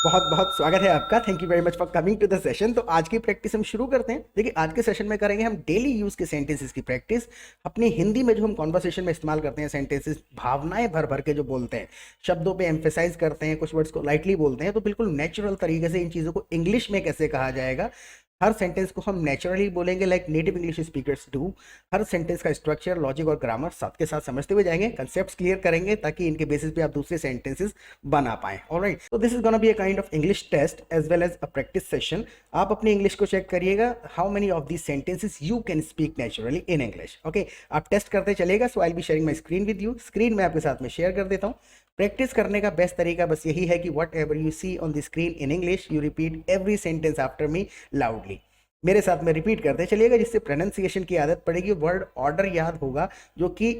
बहुत बहुत स्वागत है आपका। Thank you very much for coming to the session. तो आज की प्रैक्टिस हम शुरू करते हैं। देखिए, आज के सेशन में करेंगे हम डेली यूज के सेंटेंसेस की प्रैक्टिस। अपनी हिंदी में जो हम कॉन्वर्सेशन में इस्तेमाल करते हैं सेंटेंसेस, भावनाएं भर भर के जो बोलते हैं, शब्दों पे एम्फेसाइज करते हैं, कुछ वर्ड्स को लाइटली बोलते हैं, तो बिल्कुल नेचुरल तरीके से इन चीज़ों को इंग्लिश में कैसे कहा जाएगा, हर सेंटेंस को हम नेचुरली बोलेंगे like native English speakers do. Her sentence का स्ट्रक्चर, लॉजिक और ग्रामर साथ के साथ समझते हुए जाएंगे, कंसेप्ट्स क्लियर करेंगे ताकि इनके बेसिस पे आप दूसरे सेंटेंसेस बना पाएं। ऑलराइट, तो this is gonna be a kind of English test as well as a practice session. आप अपनी इंग्लिश को चेक करिएगा, how many of these sentences you can speak naturally in English. Okay, आप test करते चलेगा। So I will be sharing my screen with you. Screen में आपके साथ में शेयर कर देता हूँ। प्रैक्टिस करने का बेस्ट तरीका बस यही है कि whatever you see on the screen in English, you repeat every sentence after me loudly. मेरे साथ में रिपीट करते चलिएगा, जिससे प्रोनाउंसिएशन की आदत पड़ेगी, वर्ड ऑर्डर याद होगा, जो कि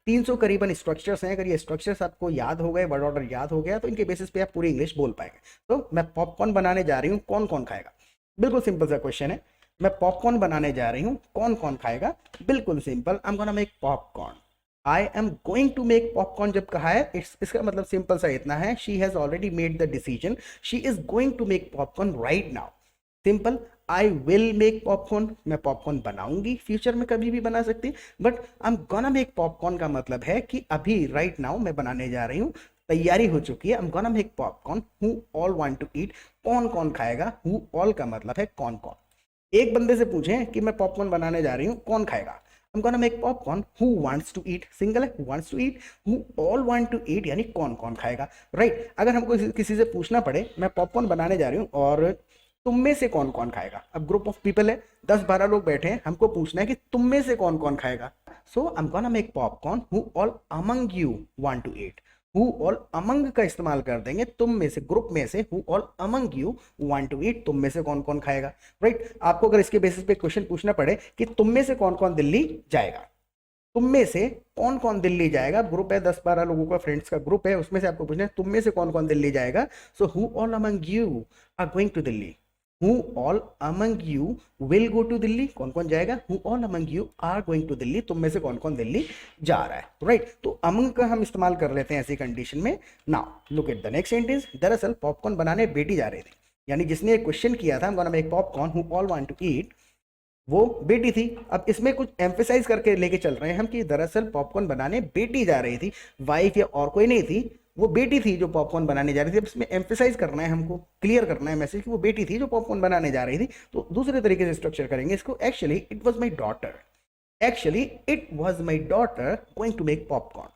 300 करीबन स्ट्रक्चर्स हैं। अगर ये स्ट्रक्चर्स आपको याद हो गए, वर्ड ऑर्डर याद हो गया, तो इनके बेसिस पे आप पूरी इंग्लिश बोल पाएंगे। तो मैं पॉपकॉर्न बनाने जा रही हूँ, कौन कौन खाएगा? बिल्कुल सिंपल सा क्वेश्चन है। मैं पॉपकॉर्न बनाने जा रही हूँ, कौन कौन खाएगा? बिल्कुल simple, I am gonna make popcorn. I am going to make popcorn जब कहा है, इसका मतलब सिंपल सा इतना है, she has already made the decision, she is going to make popcorn right now. Simple. I will make popcorn, मैं popcorn बनाऊंगी, फ्यूचर में कभी भी बना सकती, but I am gonna make popcorn का मतलब है कि अभी राइट नाउ मैं बनाने जा रही हूँ, तैयारी हो चुकी है। I am gonna make popcorn, who all want to eat, कौन कौन खाएगा? हु ऑल का मतलब है कौन कौन। एक बंदे से पूछें कि मैं पॉपकॉर्न बनाने जा रही हूँ, कौन खाएगा? I am gonna make popcorn, who wants to eat, single है, who wants to eat, who all want to eat, यानी कौन कौन खाएगा। राइट, अगर हमको किसी से पूछना पड़े मैं पॉपकॉर्न बनाने जा रही हूँ और तुम में से कौन कौन खाएगा, अब ग्रुप ऑफ पीपल है, 10-12 लोग बैठे हैं, हमको पूछना है कि तुम में से कौन कौन खाएगा। So I am gonna make popcorn, who all among you want to eat. Who all among का इस्तेमाल कर देंगे, तुम में से, ग्रुप में से, who all among you want to eat, तुम में से कौन कौन खाएगा। राइट, आपको अगर इसके बेसिस पे क्वेश्चन पूछना पड़े कि तुम में से कौन कौन दिल्ली जाएगा, तुम में से कौन कौन दिल्ली जाएगा, ग्रुप है 10-12 लोगों का, फ्रेंड्स का ग्रुप है, उसमें से आपको पूछना है तुम में से कौन कौन दिल्ली जाएगा। So who all among you are going to Delhi, who all among you will go to Delhi, कौन कौन जाएगा, who all among you are going to Delhi, तुम में से कौन कौन दिल्ली जा रहा है। राइट, तो अमंग का हम इस्तेमाल कर लेते हैं ऐसी कंडीशन में। Now look at the next sentence. दरअसल पॉपकॉर्न बनाने बेटी जा रही थी, यानी जिसने क्वेश्चन किया था, I am gonna make popcorn, who all want to eat, वो बेटी थी। अब इसमें कुछ एम्फेसाइज करके लेके चल रहे हैं हम कि दरअसल पॉपकॉर्न बनाने बेटी जा रही थी, वाइफ या और कोई नहीं थी, वो बेटी थी जो पॉपकॉर्न बनाने जा रही थी। अब इसमें एम्फेसाइज करना है, हमको क्लियर करना है मैसेज कि वो बेटी थी जो पॉपकॉर्न बनाने जा रही थी। तो दूसरे तरीके से स्ट्रक्चर करेंगे इसको, actually it was my daughter, actually it was my daughter going to make popcorn.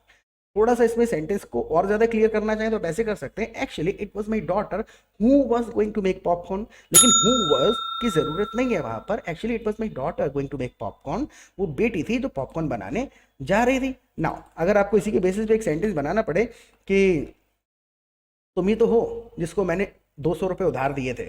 थोड़ा सा इसमें सेंटेंस को और ज्यादा क्लियर करना चाहें तो आप ऐसे कर सकते हैं, actually it was my daughter who was going to make popcorn. लेकिन हु वाज की जरूरत नहीं है वहां पर, actually it was my daughter going to make popcorn, वो बेटी थी जो पॉपकॉर्न बनाने जा रही थी। नाउ अगर आपको इसी के बेसिस पे एक सेंटेंस बनाना पड़े कि तुम ही तो हो जिसको मैंने 200 रुपये उधार दिए थे,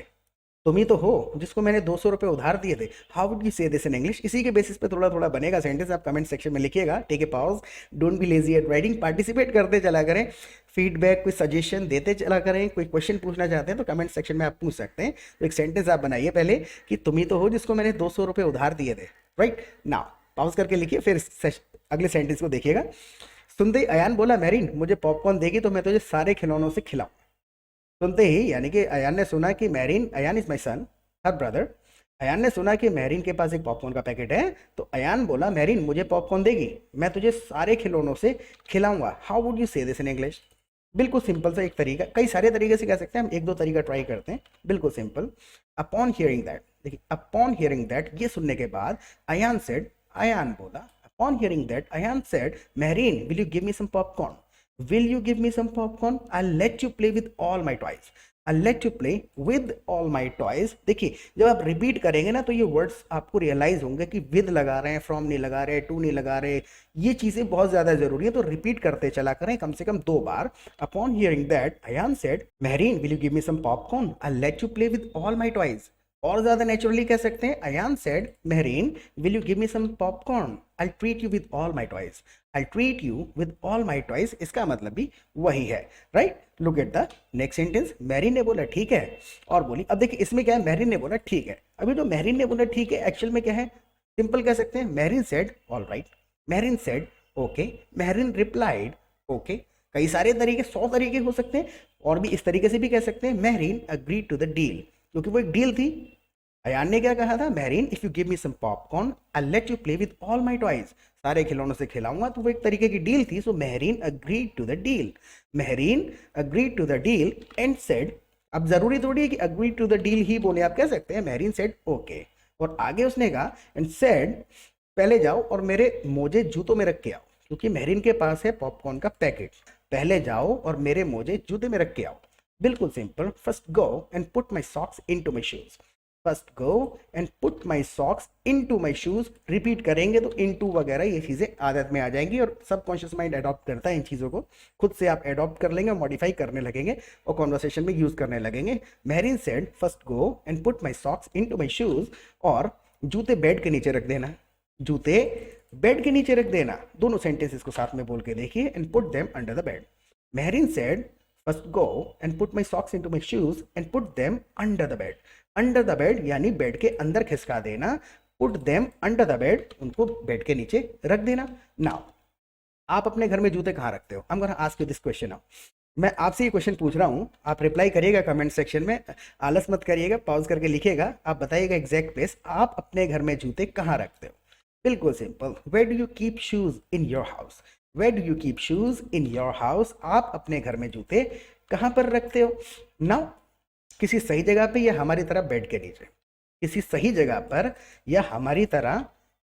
तुम ही तो हो जिसको मैंने 200 रुपये उधार दिए थे, हाउ वुड यू से दिस इन इंग्लिश? इसी के बेसिस पे थोड़ा थोड़ा बनेगा सेंटेंस, आप कमेंट सेक्शन में लिखिएगा। Take a pause, don't be lazy at writing, participate करते चला करें, फीडबैक कोई सजेशन देते चला करें, कोई क्वेश्चन पूछना चाहते हैं तो कमेंट सेक्शन में आप पूछ सकते हैं। तो एक सेंटेंस आप बनाइए पहले कि तुम ही तो हो जिसको मैंने 200 रुपये उधार दिए थे। राइट, नाउ पॉज करके लिखिए, फिर अगले सेंटेंस को देखिएगा। सुनते ही अयान बोला, मैरिन मुझे पॉपकॉर्न देगी तो मैं तुझे सारे खिलौनों से खिलाऊं। सुनते ही, यानी कि अयान ने सुना कि Marin, Ayaan is my son, her brother, Ayaan ने सुना कि मैरिन के पास एक पॉपकॉर्न का पैकेट है, तो अयान बोला मैरिन मुझे पॉपकॉर्न देगी, मैं तुझे सारे खिलौनों से खिलाऊंगा। हाउ वुड यू से दिस इन इंग्लिश? बिल्कुल सिंपल सा एक तरीका, कई सारे तरीके से कह सकते हैं, हम एक दो तरीका ट्राई करते हैं। बिल्कुल सिंपल, अपॉन हियरिंग दैट, देखिए अपॉन हियरिंग दैट, ये सुनने के बाद अयान सेड, अयान बोला, upon hearing that Ayaan said, Marin will you give me some popcorn, will you give me some popcorn, I'll let you play with all my toys, I'll let you play with all my toys। देखिए जब आप repeat करेंगे ना तो ये words आपको realise होंगे कि विद लगा रहे हैं, फ्रॉम नहीं लगा रहे, टू नहीं लगा रहे, ये चीजें बहुत ज्यादा जरूरी है, तो रिपीट करते चला करें कम से कम 2 बार। Upon hearing that Ayaan said, Mehreen will you give me some popcorn, I'll let you play with all my toys। और ज्यादा नेचुरली कह सकते हैं, Ayaan said, Mehreen will you give me some popcorn, I treat you with all my toys, I treat you with all my toys, इसका मतलब भी वही है। Right, look at the next sentence. Mehreen ने बोला ठीक है और बोली। अब देखिए इसमें क्या है, मेहरीन ने बोला ठीक है, अभी जो मेहरीन ने बोला ठीक है एक्चुअल में क्या है, सिंपल कह सकते हैं, Mehreen said all right, Mehreen said okay, Mehreen replied okay. कई सारे तरीके, 100 तरीके हो सकते हैं, और भी इस तरीके से भी कह सकते हैं, Mehreen agree to the deal, क्योंकि वो एक डील थी। अयान ने क्या कहा था, Mehreen if you give me some popcorn I let you play with all my toys, सारे खिलौनों से खिलाऊंगा, तो वो एक तरीके की डील थी। So Mehreen agree to the deal, Mehreen agree to the deal and said, अब जरूरी थोड़ी है कि अग्री टू द डील ही बोले, आप कह सकते हैं मेहरीन सेड ओके, और आगे उसने कहा एंड सेड पहले जाओ और मेरे मोजे जूतों में रख के आओ, क्योंकि मेहरीन के पास है पॉपकॉर्न का पैकेट, पहले जाओ और मेरे मोजे जूते में रख के आओ। बिल्कुल simple, first go and put my socks into my shoes, first go and put my socks into my shoes, repeat करेंगे तो इनटू वगैरह ये चीजें आदत में आ जाएंगी, और सबकॉन्शियस माइंड अडॉप्ट करता है इन चीजों को, खुद से आप अडॉप्ट कर लेंगे, मॉडिफाई करने लगेंगे और कॉन्वर्सेशन में यूज करने लगेंगे। Mehreen said first go and put my socks into my shoes, और जूते बेड के नीचे रख देना, जूते बेड के नीचे रख देना, दोनों सेंटेंसेस को साथ में बोल के देखिए, and put them under the bed. Mehreen said first go and put my socks into my shoes and put them under the bed, under the bed यानी बेड के अंदर खिसका देना, put them under the bed उनको bed के नीचे रख देना। नाउ आप अपने घर में जूते कहाँ रखते हो? आई am gonna ask you this question now, मैं आपसे ये क्वेश्चन पूछ रहा हूँ, आप रिप्लाई करिएगा कमेंट सेक्शन में, आलस मत करिएगा, पॉज करके लिखिएगा, आप बताइएगा एग्जैक्ट प्लेस, आप अपने घर में जूते कहाँ रखते हो? बिल्कुल simple, where do you keep shoes in your house, where do you keep shoes in your house, आप अपने घर में जूते कहाँ पर रखते हो? नाउ किसी सही जगह पे या हमारी तरह बेड के नीचे, किसी सही जगह पर या हमारी तरह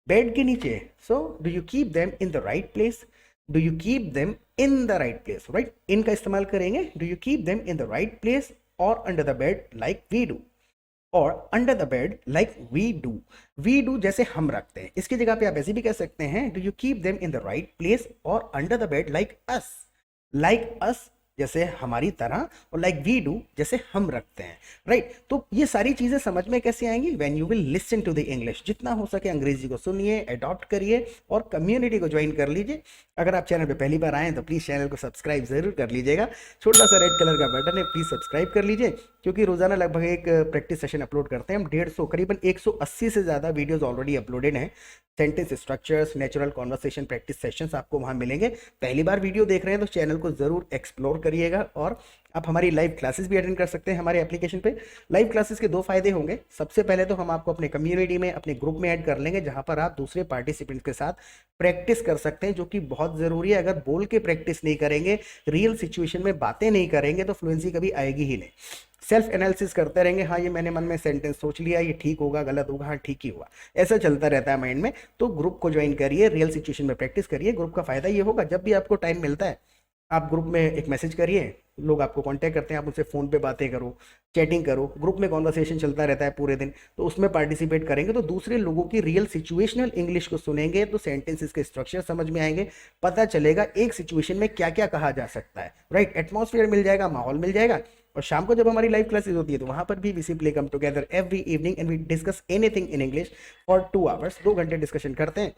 बेड के नीचे। So do you keep them in the right place, do you keep them in the right place, right, इनका इस्तेमाल करेंगे, do you keep them in the right place or under the bed like we do, or under the bed like we do, we do जैसे हम रखते हैं, इसकी जगह पे आप ऐसे भी कह सकते हैं, do you keep them in the right place or under the bed like us जैसे हमारी तरह, और लाइक वी डू जैसे हम रखते हैं, राइट। तो ये सारी चीजें समझ में कैसे आएंगी? When you will listen to the English, जितना हो सके अंग्रेजी को सुनिए, अडॉप्ट करिए और कम्युनिटी को ज्वाइन कर लीजिए। अगर आप चैनल पे पहली बार आए तो प्लीज चैनल को सब्सक्राइब जरूर कर लीजिएगा, छोटा सा रेड कलर का बटन है, प्लीज सब्सक्राइब कर लीजिए, क्योंकि रोजाना लगभग एक प्रैक्टिस सेशन अपलोड करते हैं हम, 150 करीबन 180 से ज्यादा वीडियोज ऑलरेडी अपलोडेड हैं, sentence structures, natural conversation practice sessions आपको वहां मिलेंगे। पहली बार वीडियो देख रहे हैं तो चैनल को जरूर एक्सप्लोर करिएगा, और आप हमारी लाइव क्लासेस भी अटेंड कर सकते हैं हमारे एप्लीकेशन पे। लाइव क्लासेस के 2 फायदे होंगे, सबसे पहले तो हम आपको अपने कम्युनिटी में, अपने ग्रुप में ऐड कर लेंगे, जहां पर आप दूसरे पार्टिसिपेंट्स के साथ प्रैक्टिस कर सकते हैं, जो कि बहुत जरूरी है। अगर बोल के प्रैक्टिस नहीं करेंगे, रियल सिचुएशन में बातें नहीं करेंगे, तो फ्लुएंसी कभी आएगी ही नहीं। सेल्फ एनालिसिस करते रहेंगे, हाँ ये मैंने मन में सेंटेंस सोच लिया, ये ठीक होगा गलत होगा, हाँ ठीक ही हुआ, ऐसा चलता रहता है माइंड में। तो ग्रुप को ज्वाइन करिए, रियल सिचुएशन में प्रैक्टिस करिए। ग्रुप का फायदा ये होगा, जब भी आपको टाइम मिलता है आप ग्रुप में एक मैसेज करिए, लोग आपको कांटेक्ट करते हैं, आप उनसे फ़ोन पे बातें करो, चैटिंग करो, ग्रुप में कॉन्वर्सेशन चलता रहता है पूरे दिन, तो उसमें पार्टिसिपेट करेंगे तो दूसरे लोगों की रियल सिचुएशनल इंग्लिश को सुनेंगे, तो सेंटेंसेस के स्ट्रक्चर समझ में आएंगे, पता चलेगा एक सिचुएशन में क्या क्या कहा जा सकता है, राइट। एटमॉस्फेयर मिल जाएगा, माहौल मिल जाएगा। और शाम को जब हमारी लाइव क्लासेस होती है तो वहां पर भी we simply come together every evening and we discuss anything in English for 2 hours, 2 घंटे डिस्कशन करते हैं।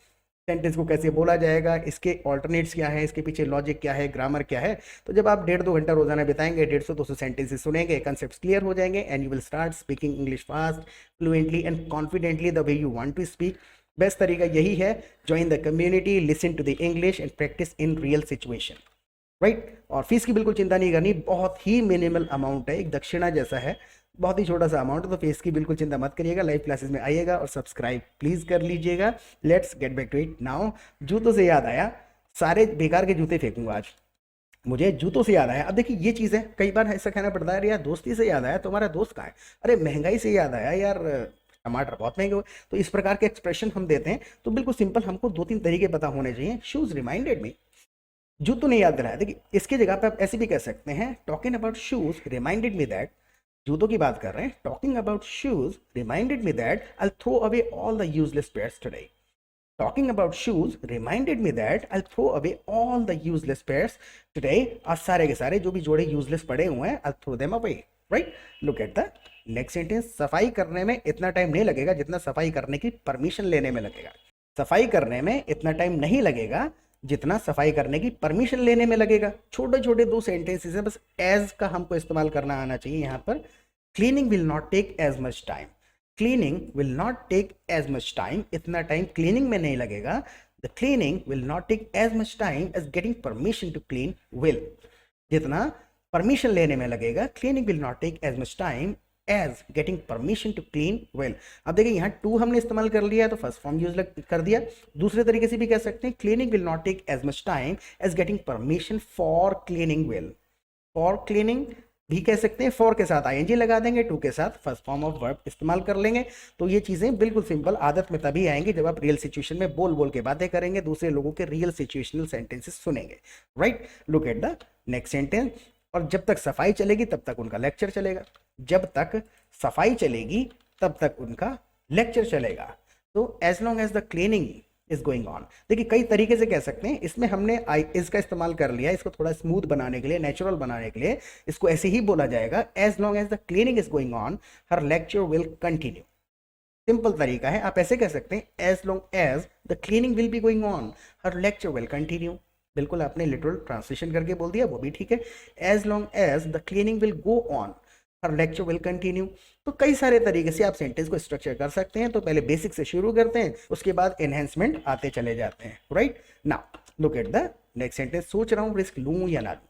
सेंटेंस को कैसे बोला जाएगा, इसके ऑल्टरनेट्स क्या है, इसके पीछे लॉजिक क्या है, ग्रामर क्या है। तो जब आप 1.5-2 घंटा रोजाना बिताएंगे, 150-200 सेंटेंसेस सुनेंगे, कंसेप्ट्स क्लियर हो जाएंगे, and you will start speaking English fast, fluently and confidently the way you want to speak. Best तरीका यही है, join the community, listen to the English and practice in real situation, right. और fees की बिल्कुल चिंता नहीं करनी, बहुत ही मिनिमल अमाउंट है, एक दक्षिणा जैसा है, बहुत ही छोटा सा अमाउंट है, तो फीस की बिल्कुल चिंता मत करिएगा। लाइव क्लासेस में आइएगा और सब्सक्राइब प्लीज कर लीजिएगा। Let's get back to it now. जूतों से याद आया, सारे बेकार के जूते फेंकूंगा आज, मुझे जूतों से याद आया। अब देखिए ये चीज़ है, कई बार ऐसा कहना पड़ता है, यार दोस्ती से याद आया, तुम्हारा दोस्त कहाँ है, अरे महंगाई से याद आया यार, टमाटर बहुत महंगे हुए। तो इस प्रकार के एक्सप्रेशन हम देते हैं, तो बिल्कुल सिंपल हमको 2-3 तरीके पता होने चाहिए। शूज रिमाइंडेड मी, जूतों नहीं याद दिलाया। देखिए इसके जगह पे आप ऐसे भी कह सकते हैं, talking about shoes reminded me that, जूतों की बात कर रहे हैं, talking about shoes reminded me that I throw away all the useless pairs today. Talking about shoes reminded me that I throw away all the useless pairs today. आज सारे के सारे जो भी जोड़े यूजलेस पड़े हुए हैं, I throw them away, right. Look at the next sentence, सफाई करने में इतना टाइम नहीं लगेगा जितना सफाई करने की परमिशन लेने में लगेगा। सफाई करने में इतना टाइम नहीं लगेगा जितना सफाई करने की परमिशन लेने में लगेगा। छोटे छोटे 2 सेंटेंसेस हैं, बस एज का हमको इस्तेमाल करना आना चाहिए यहाँ पर। Cleaning will not take as much time, cleaning will not take as much time, इतना टाइम क्लीनिंग में नहीं लगेगा। The cleaning will not take as much time as getting permission to clean will, जितना परमिशन लेने में लगेगा, cleaning will not take as much time as getting permission to clean well. अब देखिए यहाँ टू हमने इस्तेमाल कर लिया है तो फर्स्ट फॉर्म यूज कर दिया। दूसरे तरीके से भी कह सकते हैं cleaning will not take as much time as getting permission for cleaning well. For cleaning भी कह सकते हैं, फॉर के साथ आईएनजी लगा देंगे, टू के साथ फर्स्ट फॉर्म ऑफ वर्ब इस्तेमाल कर लेंगे। तो ये चीजें बिल्कुल सिंपल, आदत में तभी आएंगे जब आप रियल सिचुएशन में बोल बोल के बातें करेंगे, दूसरे लोगों के रियल सिचुएशनल सेंटेंसेस सुनेंगे। Right, look at the next sentence. और जब तक सफाई चलेगी तब तक उनका लेक्चर चलेगा। जब तक सफाई चलेगी तब तक उनका लेक्चर चलेगा। तो as long as the cleaning is going on. देखिए कई तरीके से कह सकते हैं, इसमें हमने आई इसका इस्तेमाल कर लिया, इसको थोड़ा स्मूथ बनाने के लिए, नेचुरल बनाने के लिए इसको ऐसे ही बोला जाएगा, as long as the cleaning is going on हर लेक्चर विल कंटिन्यू। सिंपल तरीका है, आप ऐसे कह सकते हैं, as long as the cleaning will be going on हर लेक्चर विल कंटिन्यू। बिल्कुल आपने लिटरल ट्रांसलेशन करके बोल दिया, वो भी ठीक है। As long as the cleaning will go on हर लेक्चर विल कंटिन्यू। तो कई सारे तरीके से आप सेंटेंस को स्ट्रक्चर कर सकते हैं। तो पहले बेसिक से शुरू करते हैं, उसके बाद एनहेंसमेंट आते चले जाते हैं। Right, now look at the next sentence. सोच रहा हूँ रिस्क लूं या ना लूं।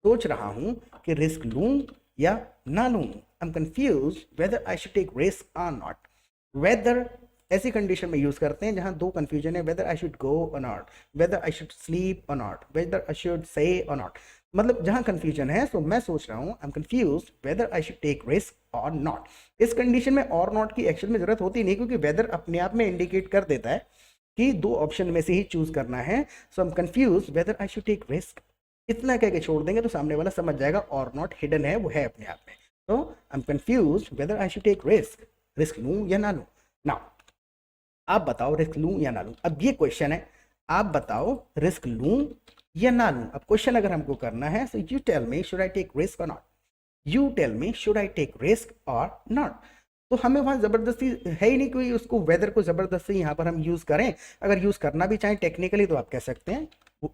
सोच रहा हूँ कि रिस्क लूं या ना लूं। I am confuse whether I should take risk or not. Whether ऐसी कंडीशन में यूज करते हैं जहां दो कंफ्यूजन है, weather I should go or not, whether I should sleep or not, whether I should say or not. मतलब जहां confusion है, तो मैं सोच रहा हूं, I am confuse whether I should take risk or not. इस कंडीशन में और नॉट की एक्शन में जरूरत होती नहीं, क्योंकि वेदर अपने आप में इंडिकेट कर देता है कि दो ऑप्शन में से ही चूज करना है। So I am confuse whether I should take risk. इतना कह के छोड़ देंगे तो सामने वाला समझ जाएगा और नॉट हिडन है, वो है अपने आप में। तो I am confuse whether I should take risk, risk लूं या ना लूं। नाउ आप बताओ रिस्क लूं या ना लूं। अब ये क्वेश्चन है, आप बताओ रिस्क लूं या ना लूं। अब क्वेश्चन अगर हमको करना है, so you tell me should I take risk or not. You tell me should I take risk or not. तो हमें वहां जबरदस्ती है ही नहीं कोई, उसको वेदर को जबरदस्ती यहाँ पर हम यूज करें। अगर यूज करना भी चाहें टेक्निकली तो आप कह सकते हैं,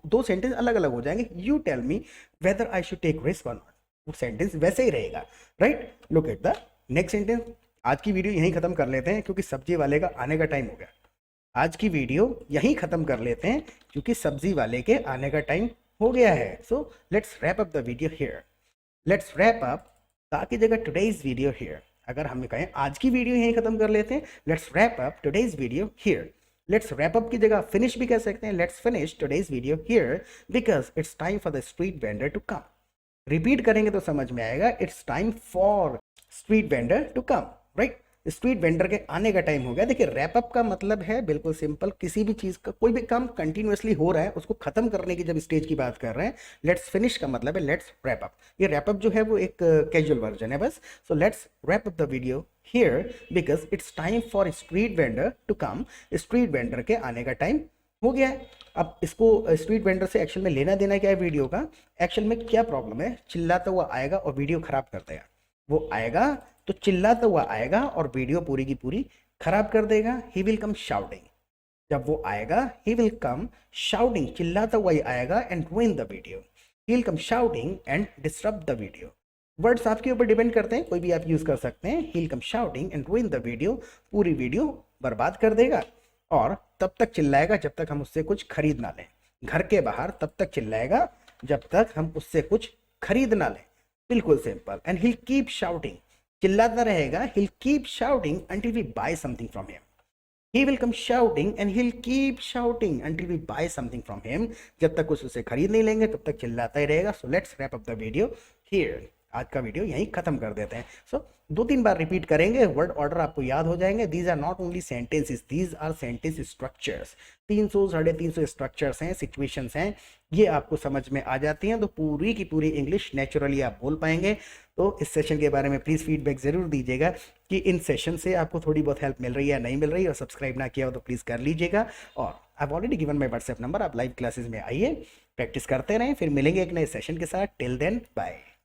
दो सेंटेंस अलग अलग हो जाएंगे। You tell me whether I should take risk or not, वो सेंटेंस वैसे ही रहेगा। Right, look at the next sentence. आज की वीडियो यहीं खत्म कर लेते हैं क्योंकि सब्जी वाले का आने का टाइम हो गया। आज की वीडियो यहीं खत्म कर लेते हैं क्योंकि सब्जी वाले के आने का टाइम हो गया है। सो let's wrap up the video here. Let's wrap up ताकि जगह टुडेज वीडियो हियर। अगर हम कहें आज की वीडियो यहीं खत्म कर लेते हैं, let's wrap up today's video here. Let's wrap up की जगह फिनिश भी कह सकते हैं, let's finish today's video here because it's time for the street vendor to come. Repeat करेंगे तो समझ में आएगा, it's time for street vendor to come. Right, street vendor के आने का टाइम हो गया। देखिए रैप अप का मतलब है बिल्कुल सिंपल, किसी भी चीज का कोई भी काम कंटिन्यूअसली हो रहा है उसको खत्म करने की जब स्टेज की बात कर रहे हैं। लेट्स फिनिश का मतलब है लेट्स रैप अप। ये रैप अप जो है वो एक कैजुअल वर्जन है बस। So let's wrap up the video here because it's time for street vendor to come. Street vendor के आने का टाइम हो गया है। अब इसको स्ट्रीट वेंडर से एक्शन में लेना देना क्या है वीडियो का। एक्शन में क्या प्रॉब्लम है, चिल्लाता हुआ आएगा और वीडियो खराब कर देगा। वो आएगा तो चिल्लाता हुआ आएगा और वीडियो पूरी की पूरी खराब कर देगा। He will come shouting. जब वो आएगा ही विल कम शाउटिंग, चिल्लाता हुआ ही आएगा and ruin the video. He will come shouting and disturb the video. Words आपके ऊपर डिपेंड करते हैं, कोई भी आप यूज कर सकते हैं। He will come shouting and ruin the video, पूरी वीडियो बर्बाद कर देगा। और तब तक चिल्लाएगा जब तक हम उससे कुछ खरीद ना लें। घर के बाहर तब तक चिल्लाएगा जब तक हम उससे कुछ खरीद ना लें। बिल्कुल simple. And he keep shouting, चिल्लाता रहेगा। he'll keep shouting until we buy something from him. He will come shouting and he'll keep shouting until we buy something from him. जब तक कुछ उसे खरीद नहीं लेंगे तब तक चिल्लाता ही रहेगा। So let's wrap up the video here. आज का वीडियो यहीं खत्म कर देते हैं। सो 2-3 बार रिपीट करेंगे, वर्ड ऑर्डर आपको याद हो जाएंगे। These are not only sentences, these are sentence structures. 300-350 structures हैं, सिचुएशंस हैं, ये आपको समझ में आ जाती हैं तो पूरी की पूरी इंग्लिश नेचुरली आप बोल पाएंगे। तो इस सेशन के बारे में प्लीज़ फीडबैक ज़रूर दीजिएगा कि इन सेशन से आपको थोड़ी बहुत हेल्प मिल रही है या नहीं मिल रही है। और सब्सक्राइब ना किया हो तो प्लीज़ कर लीजिएगा। और I already given my WhatsApp number, आप लाइव क्लासेस में आइए, प्रैक्टिस करते रहें। फिर मिलेंगे एक नए सेशन के साथ। Till then bye.